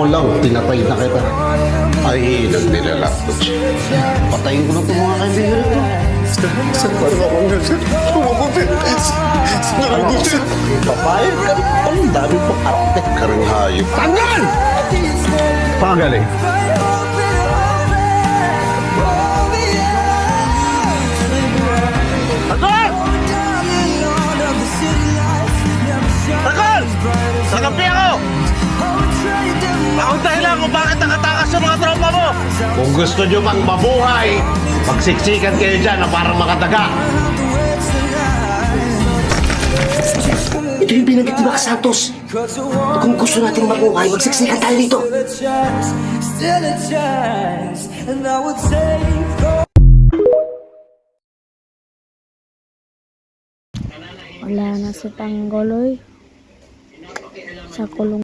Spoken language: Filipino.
ko lang, pinatay na kita. Ay, nagnilalapot siya. Patayin ko na itong mga kaibigan ko. Sir, parang ako nga, sir. Tumabuti. Ano, Sir, papayag ka rin pala. Ang dami pong arte. karang hayop. Tanggal! Pagaling. Tanggal! Tanggal! Nakampi ako! Ako dahilan kung bakit nakatakas yung mga tropa mo! Kung gusto nyo mang mabuhay, magsiksikan kayo dyan na parang makadaga. Ito yung binanggit ni Max Santos. Kung gusto nating mabuhay, magsiksikan tayo dito. Wala na si Tanggol, oy. Sa kulong.